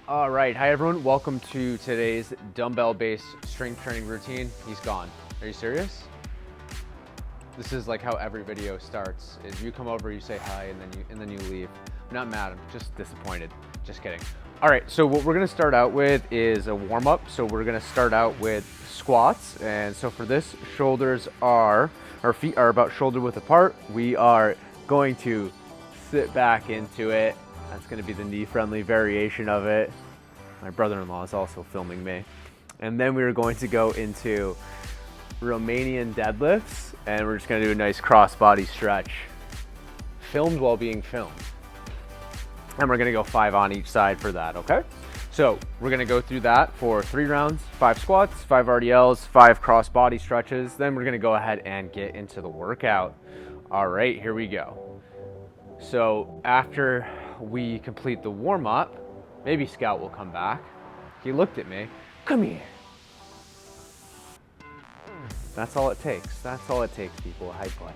All right, hi everyone. Welcome to today's dumbbell-based strength training routine. He's gone. Are you serious? This is like how every video starts. Is you come over, you say hi, and then you leave. I'm not mad. I'm just disappointed. Just kidding. All right. So what we're gonna start out with is a warm-up. So we're gonna start out with squats, and so for this, our feet are about shoulder width apart. We are going to sit back into it. That's going to be the knee-friendly variation of it. My brother-in-law is also filming me. And then we are going to go into Romanian deadlifts, and we're just going to do a nice cross-body stretch, filmed while being filmed. And we're going to go 5 on each side for that, okay? So we're going to go through that for 3 rounds, 5 squats, 5 RDLs, 5 cross-body stretches. Then we're going to go ahead and get into the workout. All right, here we go. So after we complete the warm-up, maybe Scout will come back. He looked at me. Come here. That's all it takes. That's all it takes, people. Hi, buddy.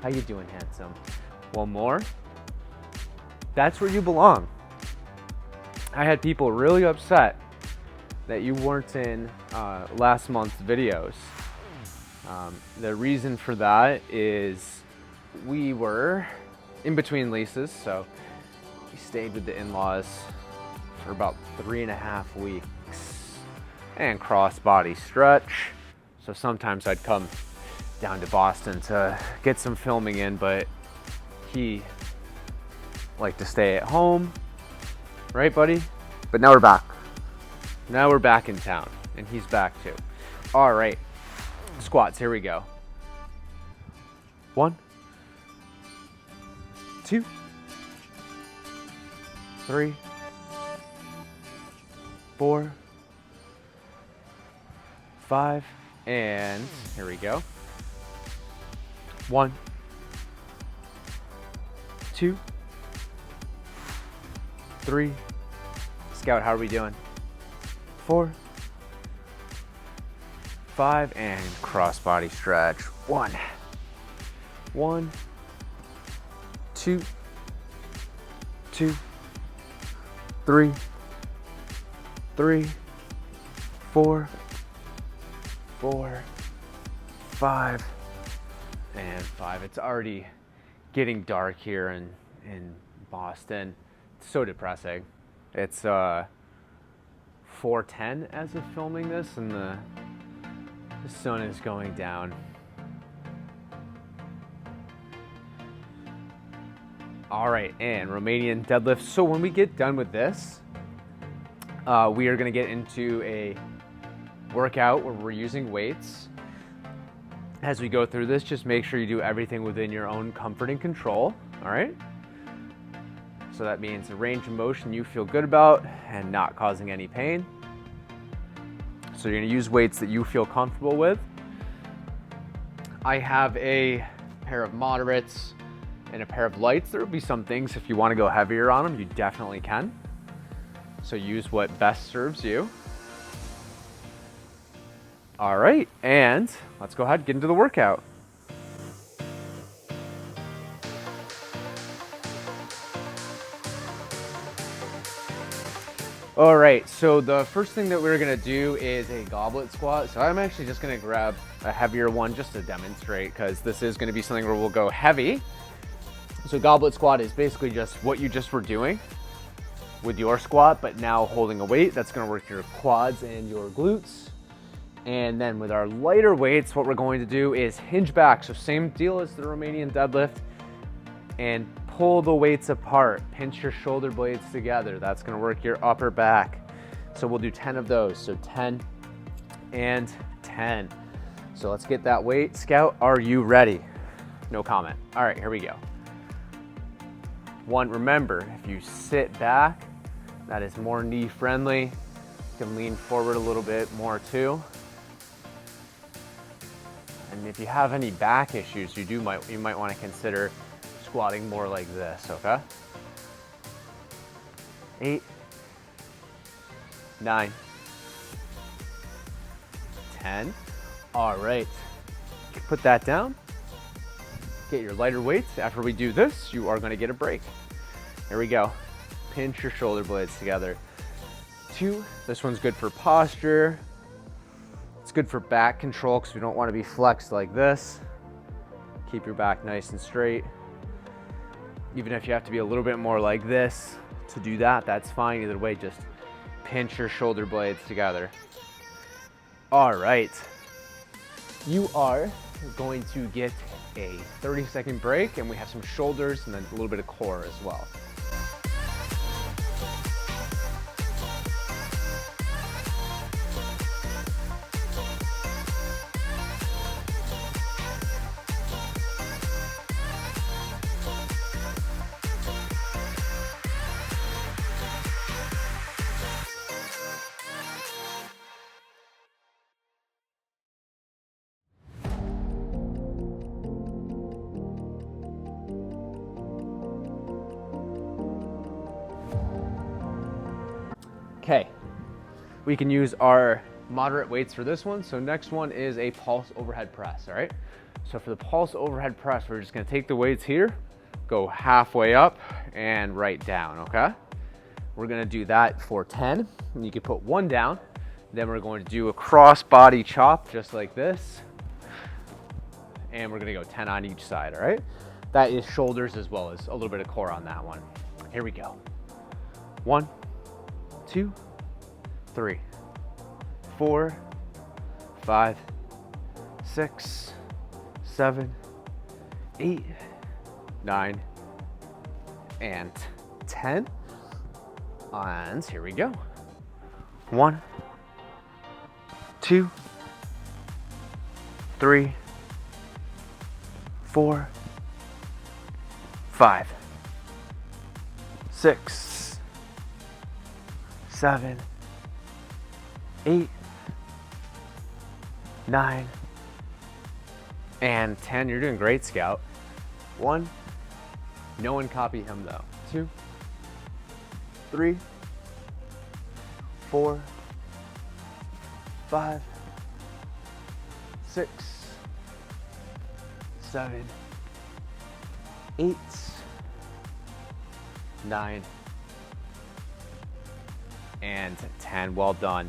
How you doing, handsome? One more. That's where you belong. I had people really upset that you weren't in last month's videos. The reason for that is we were in between leases, so we stayed with the in-laws for about 3.5 weeks and cross-body stretch. So sometimes I'd come down to Boston to get some filming in, but he liked to stay at home, right, buddy? But now we're back. Now we're back in town, and he's back too. All right, squats, here we go. 1, 2, 3, 4, 5, and here we go. 1, 2, 3. Scout, how are we doing? 4, 5, and cross-body stretch. 1, 2, 2, 3, 4, 5, and 5. It's already getting dark here in Boston. It's so depressing. It's 4:10 as of filming this, and the sun is going down. All right, and Romanian deadlifts. So when we get done with this, we are going to get into a workout where we're using weights. As we go through this, just make sure you do everything within your own comfort and control, all right? So that means a range of motion you feel good about and not causing any pain. So you're going to use weights that you feel comfortable with. I have a pair of moderates and a pair of lights. There will be some things, if you want to go heavier on them, you definitely can. So use what best serves you. All right, and let's go ahead and get into the workout. All right, so the first thing that we're gonna do is a goblet squat. So I'm actually just gonna grab a heavier one just to demonstrate, because this is gonna be something where we'll go heavy. So goblet squat is basically just what you just were doing with your squat, but now holding a weight. That's gonna work your quads and your glutes. And then with our lighter weights, what we're going to do is hinge back. So same deal as the Romanian deadlift, and pull the weights apart. Pinch your shoulder blades together. That's gonna work your upper back. So we'll do 10 of those. So 10 and 10. So let's get that weight. Scout, are you ready? No comment. All right, here we go. 1, remember, if you sit back, that is more knee friendly. You can lean forward a little bit more too. And if you have any back issues, you might want to consider squatting more like this, okay? 8, 9, 10. All right, put that down. Get your lighter weights. After we do this, you are going to get a break. Here we go. Pinch your shoulder blades together. 2. This one's good for posture. It's good for back control because we don't want to be flexed like this. Keep your back nice and straight. Even if you have to be a little bit more like this to do that, that's fine. Either way, just pinch your shoulder blades together. All right. You are going to get a 30-second break, and we have some shoulders and then a little bit of core as well. Okay, we can use our moderate weights for this one. So next one is a pulse overhead press, all right? So for the pulse overhead press, we're just gonna take the weights here, go halfway up and right down, okay? We're gonna do that for 10, and you can put 1 down. Then we're going to do a cross body chop, just like this. And we're gonna go 10 on each side, all right? That is shoulders as well as a little bit of core on that one. Here we go. 1, 2, 3, 4, 5, 6, 7, 8, 9, and 10. And here we go. 1, 2, 3, 4, 5, 6, 7, 8, 9, and 10. You're doing great, Scout. 1, no one copy him though. 2, 3, 4, 5, 6, 7, 8, 9, and 10. Well done.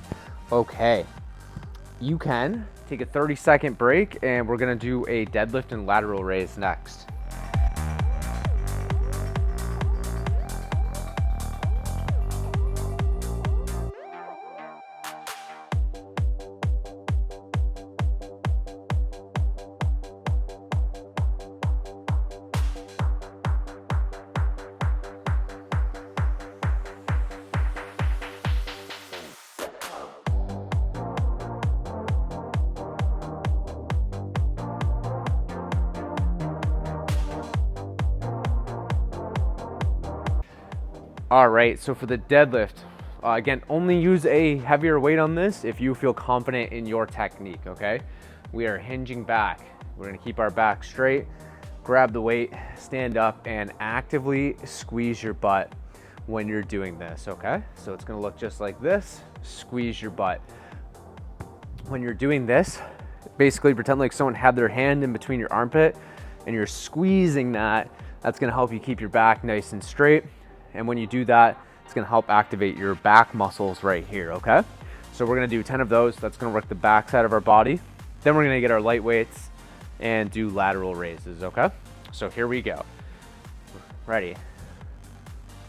Okay, you can take a 30-second break, and we're gonna do a deadlift and lateral raise next. All right, so for the deadlift, again, only use a heavier weight on this if you feel confident in your technique, okay? We are hinging back. We're gonna keep our back straight, grab the weight, stand up, and actively squeeze your butt when you're doing this, okay? So it's gonna look just like this, squeeze your butt. When you're doing this, basically pretend like someone had their hand in between your armpit and you're squeezing that. That's gonna help you keep your back nice and straight. And when you do that, it's gonna help activate your back muscles right here, okay? So we're gonna do 10 of those. That's gonna work the back side of our body. Then we're gonna get our light weights and do lateral raises, okay? So here we go. Ready?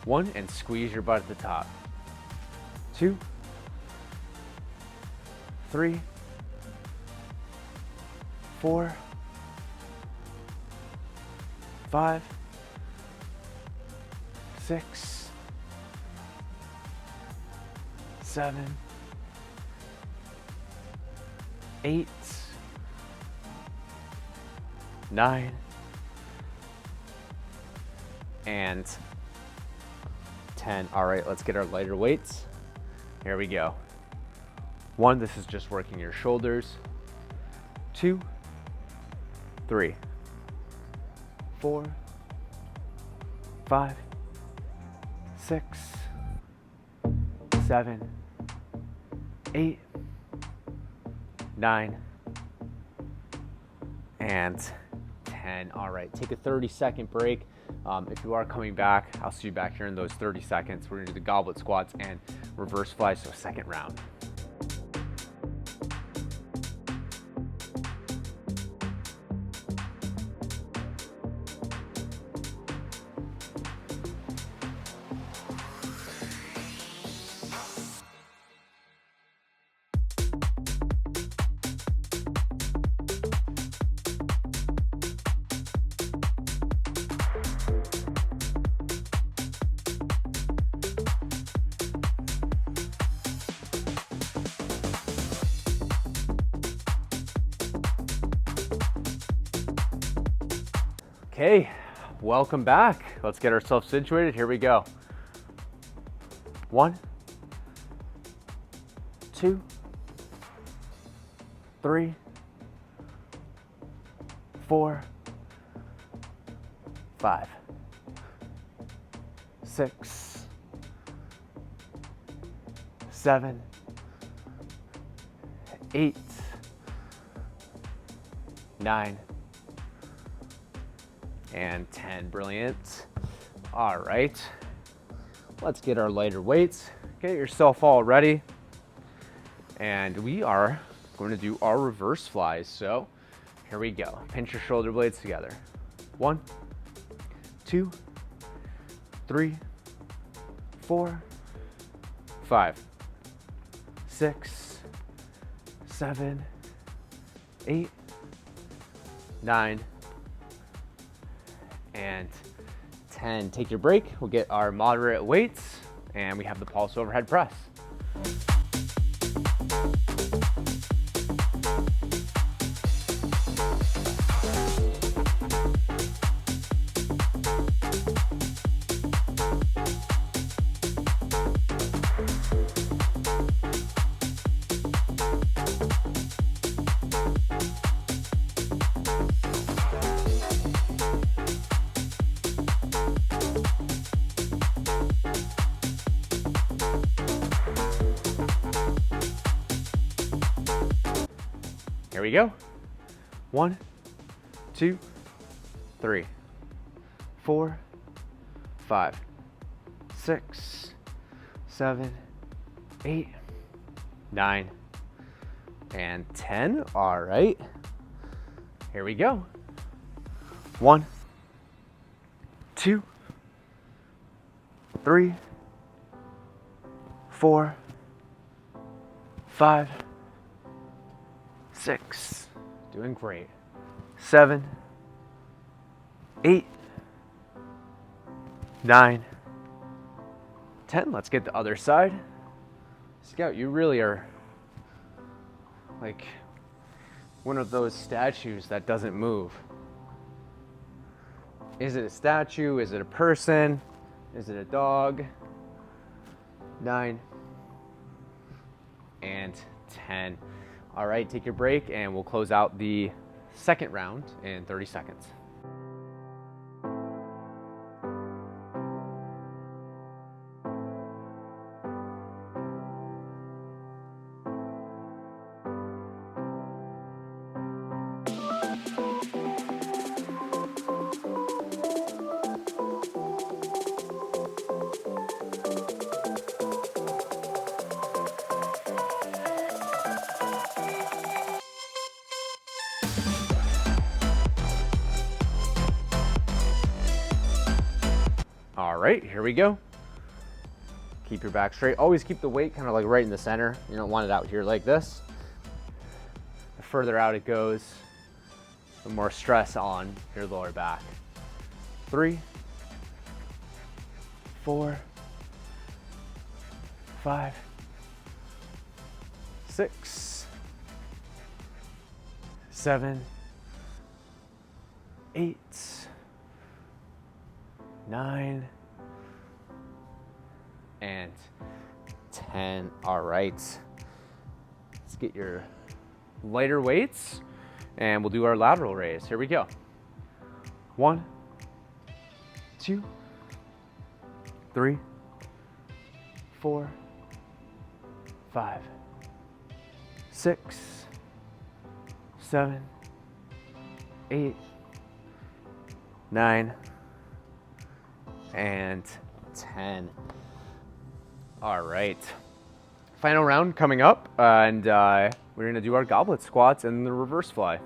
1, and squeeze your butt at the top. 2, 3, 4, 5, 6, 7, 8, 9, and 10. All right, let's get our lighter weights. Here we go. 1, this is just working your shoulders. 2, 3, 4, 5, 6, 7, 8, 9, and 10. All right, take a 30-second break. If you are coming back, I'll see you back here in those 30 seconds. We're gonna do the goblet squats and reverse flies, so second round. Okay, welcome back. Let's get ourselves situated. Here we go. 1, 2, 3, 4, 5, 6, 7, 8, 9, and 10. Brilliant. All right, let's get our lighter weights. Get yourself all ready. And we are going to do our reverse flies. So here we go. Pinch your shoulder blades together. 1, 2, 3, 4, 5, 6, 7, 8, 9, and 10. Take your break. We'll get our moderate weights, and we have the pulse overhead press. Here we go. 1, 2, 3, 4, 5, 6, 7, 8, 9, and 10. All right. Here we go. 1, 2, 3, 4, 5, 6, doing great. 7, 8, 9, 10. Let's get the other side. Scout, you really are like one of those statues that doesn't move. Is it a statue? Is it a person? Is it a dog? 9 and 10. All right, take your break and we'll close out the second round in 30 seconds. All right, here we go. Keep your back straight. Always keep the weight kind of like right in the center. You don't want it out here like this. The further out it goes, the more stress on your lower back. 3, 4, 5, 6, 7, 8, 9, and 10. All right, let's get your lighter weights and we'll do our lateral raise. Here we go. 1, 2, 3, 4, 5, 6, 7, 8, 9, and 10. All right. Final round coming up, and we're gonna do our goblet squats and the reverse fly.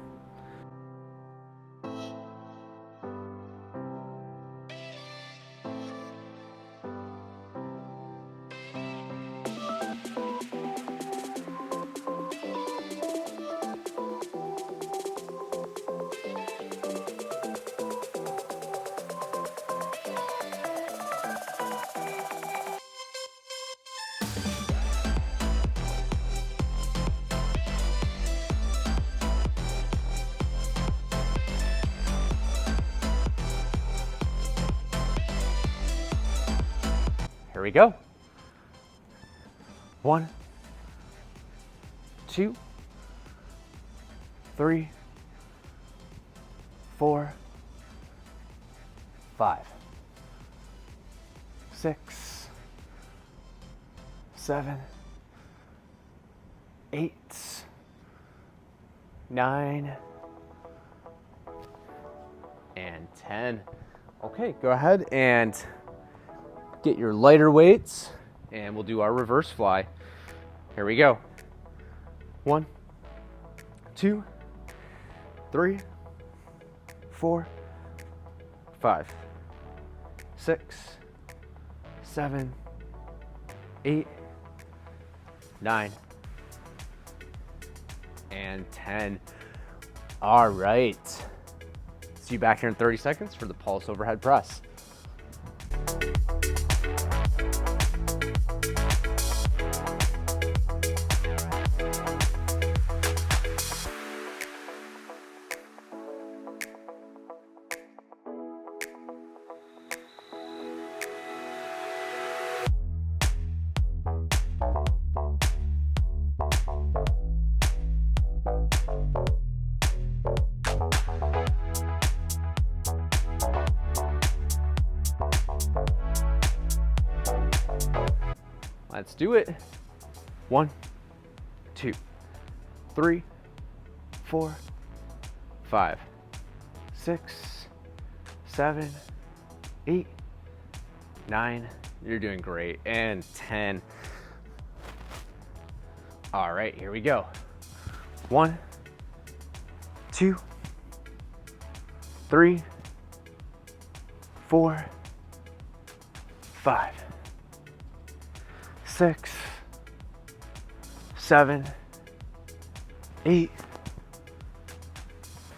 Here we go. 1, 2, 3, 4, 5, 6, 7, 8, 9, and 10. Okay, go ahead and get your lighter weights, and we'll do our reverse fly. Here we go. 1, 2, 3, 4, 5, 6, 7, 8, 9, and 10. All right. See you back here in 30 seconds for the pulse overhead press. Let's do it. 1, 2, 3, 4, 5, 6, 7, 8, 9. You're doing great. And 10. All right, here we go. 1, 2, 3, 4, 5, 6, 7, 8,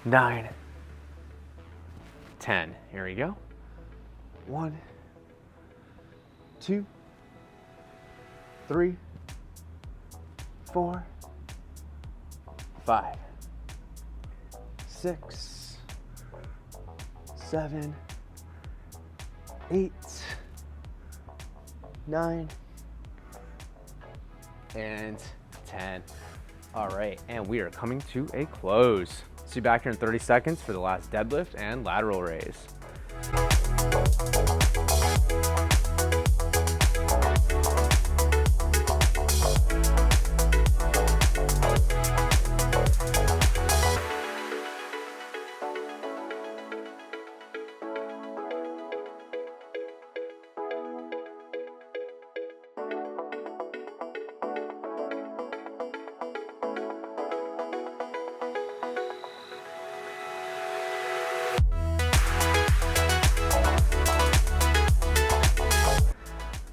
9, 10. Here we go. 1, 2, 3, 4, 5, 6, 7, 8, 9, and 10. All right, and we are coming to a close. See you back here in 30 seconds for the last deadlift and lateral raise.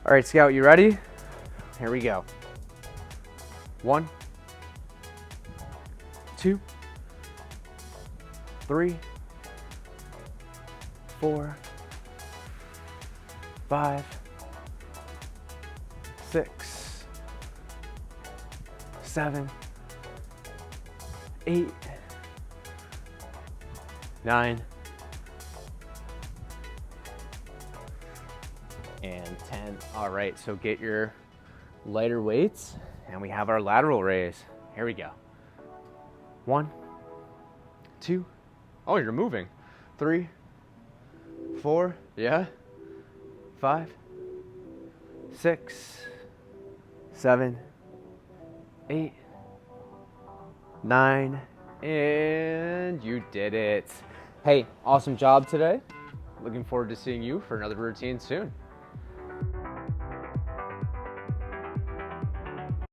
All right, Scout, you ready? Here we go. 1, 2, 3, 4, 5, 6, 7, 8, 9, and 10. All right, so get your lighter weights, and we have our lateral raise. Here we go. 1, 2, oh, you're moving. 3, 4, yeah. 5, 6, 7, 8, 9, and you did it. Hey, awesome job today. looking forward to seeing you for another routine soon.